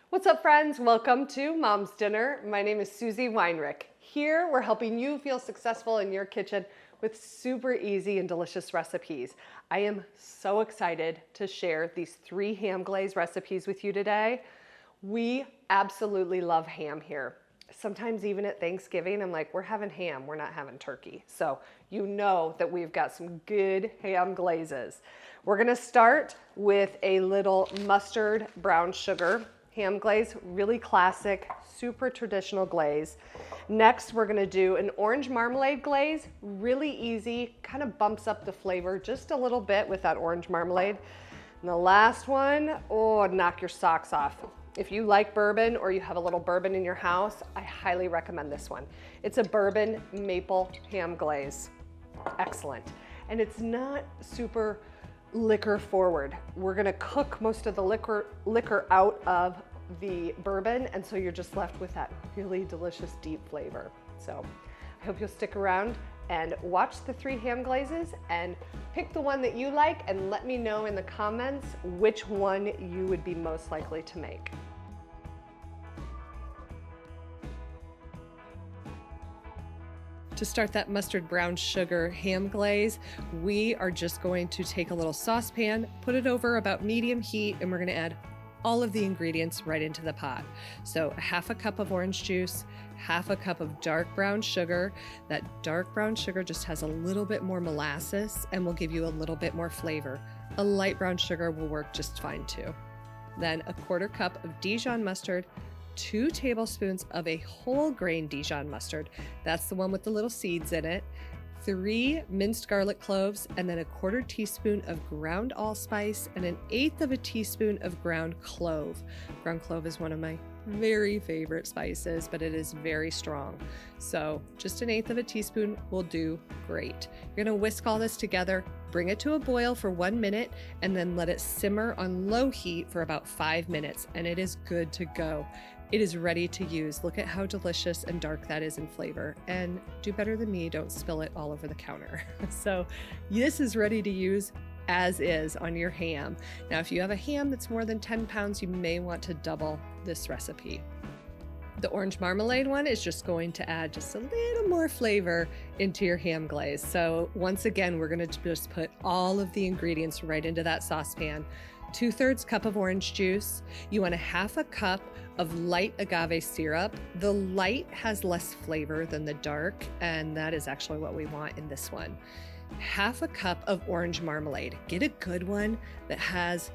What's up, friends? Welcome to Mom's Dinner. My name is Susie Weinrich. Here, we're helping you feel successful in your kitchen with super easy and delicious recipes. I am so excited to share these 3 ham glaze recipes with you today. We absolutely love ham here. Sometimes even at Thanksgiving, I'm like, we're having ham, we're not having turkey. So you know that we've got some good ham glazes. We're gonna start with a little mustard brown sugar ham glaze, really classic, super traditional glaze. Next, we're gonna do an orange marmalade glaze, really easy, kind of bumps up the flavor just a little bit with that orange marmalade. And the last one, oh, knock your socks off. If you like bourbon or you have a little bourbon in your house, I highly recommend this one. It's a bourbon maple ham glaze. Excellent. And it's not super liquor forward. We're gonna cook most of the liquor out of the bourbon, and so you're just left with that really delicious deep flavor. So I hope you'll stick around and watch the 3 ham glazes and pick the one that you like and let me know in the comments which one you would be most likely to make. To start that mustard brown sugar ham glaze, we are just going to take a little saucepan, put it over about medium heat, and we're going to add all of the ingredients right into the pot. So 1/2 cup of orange juice, 1/2 cup of dark brown sugar. That dark brown sugar just has a little bit more molasses and will give you a little bit more flavor. A light brown sugar will work just fine too. Then 1/4 cup of Dijon mustard, 2 tablespoons of a whole grain Dijon mustard. That's the one with the little seeds in it. 3 minced garlic cloves, and then 1/4 teaspoon of ground allspice and 1/8 teaspoon of ground clove. Ground clove is one of my very favorite spices, but it is very strong. So just 1/8 teaspoon will do great. You're gonna whisk all this together, bring it to a boil for 1 minute, and then let it simmer on low heat for about 5 minutes, and it is good to go. It is ready to use. Look at how delicious and dark that is in flavor. And do better than me, don't spill it all over the counter. So this is ready to use as is on your ham. Now, if you have a ham that's more than 10 pounds, you may want to double this recipe. The orange marmalade one is just going to add just a little more flavor into your ham glaze. So once again, we're gonna just put all of the ingredients right into that saucepan. 2/3 cup of orange juice. You want 1/2 cup of light agave syrup. The light has less flavor than the dark, and that is actually what we want in this one. 1/2 cup of orange marmalade. Get a good one that has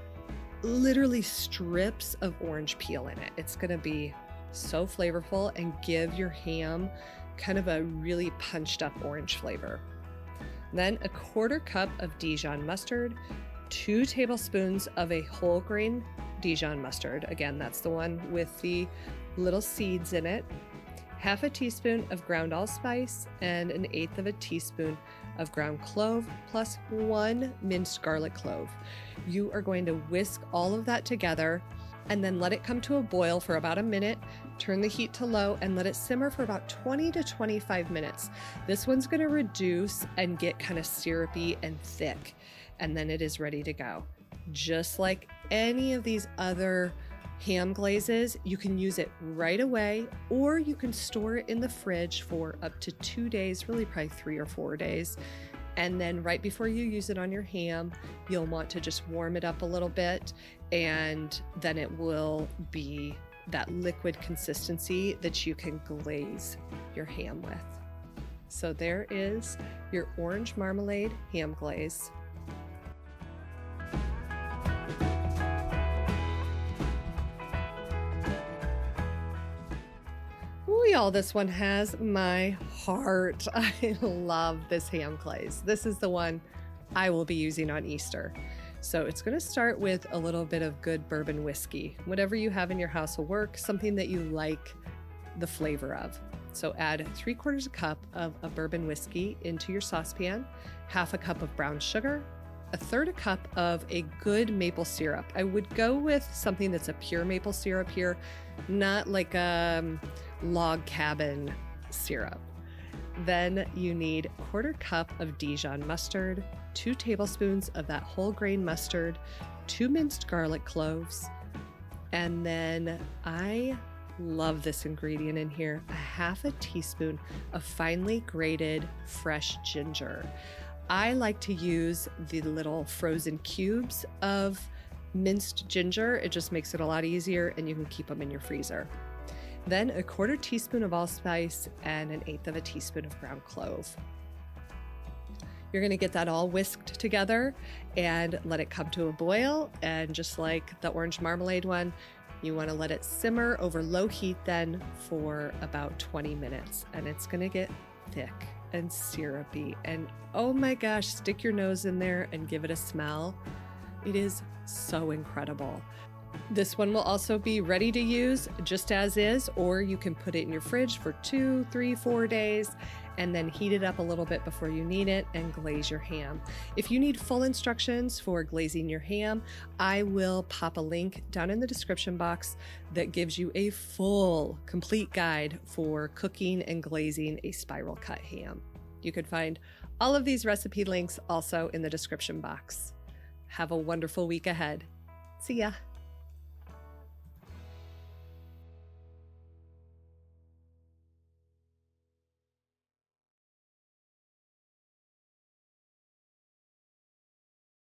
literally strips of orange peel in it. It's gonna be so flavorful and give your ham kind of a really punched up orange flavor. Then 1/4 cup of Dijon mustard, 2 tablespoons of a whole grain Dijon mustard. Again, that's the one with the little seeds in it. 1/2 teaspoon of ground allspice and 1/8 teaspoon of ground clove, plus 1 minced garlic clove. You are going to whisk all of that together and then let it come to a boil for about a minute. Turn the heat to low and let it simmer for about 20 to 25 minutes. This one's going to reduce and get kind of syrupy and thick, and then it is ready to go. Just like any of these other ham glazes, you can use it right away, or you can store it in the fridge for up to 2 days, really probably 3 or 4 days. And then right before you use it on your ham, you'll want to just warm it up a little bit, and then it will be that liquid consistency that you can glaze your ham with. So there is your orange marmalade ham glaze. Ooh, y'all, this one has my heart. I love this ham glaze. This is the one I will be using on Easter. So it's going to start with a little bit of good bourbon whiskey. Whatever you have in your house will work, something that you like the flavor of. So add 3/4 cup of a bourbon whiskey into your saucepan, 1/2 cup of brown sugar, 1/3 cup of a good maple syrup. I would go with something that's a pure maple syrup here, not like a log cabin syrup. Then you need 1/4 cup of Dijon mustard, 2 tablespoons of that whole grain mustard, 2 minced garlic cloves, And then I love this ingredient in here, a half a teaspoon of finely grated fresh ginger. I like to use the little frozen cubes of minced ginger. It just makes it a lot easier, and you can keep them in your freezer. Then a 1/4 teaspoon of allspice and 1/8 of a teaspoon of ground clove. You're going to get that all whisked together and let it come to a boil. And just like the orange marmalade one, you want to let it simmer over low heat then for about 20 minutes. And it's going to get thick and syrupy. And oh my gosh, stick your nose in there and give it a smell. It is so incredible. This one will also be ready to use just as is, or you can put it in your fridge for 2, 3, 4 days and then heat it up a little bit before you need it and glaze your ham. If you need full instructions for glazing your ham, I will pop a link down in the description box that gives you a full, complete guide for cooking and glazing a spiral cut ham. You can find all of these recipe links also in the description box. Have a wonderful week ahead. See ya.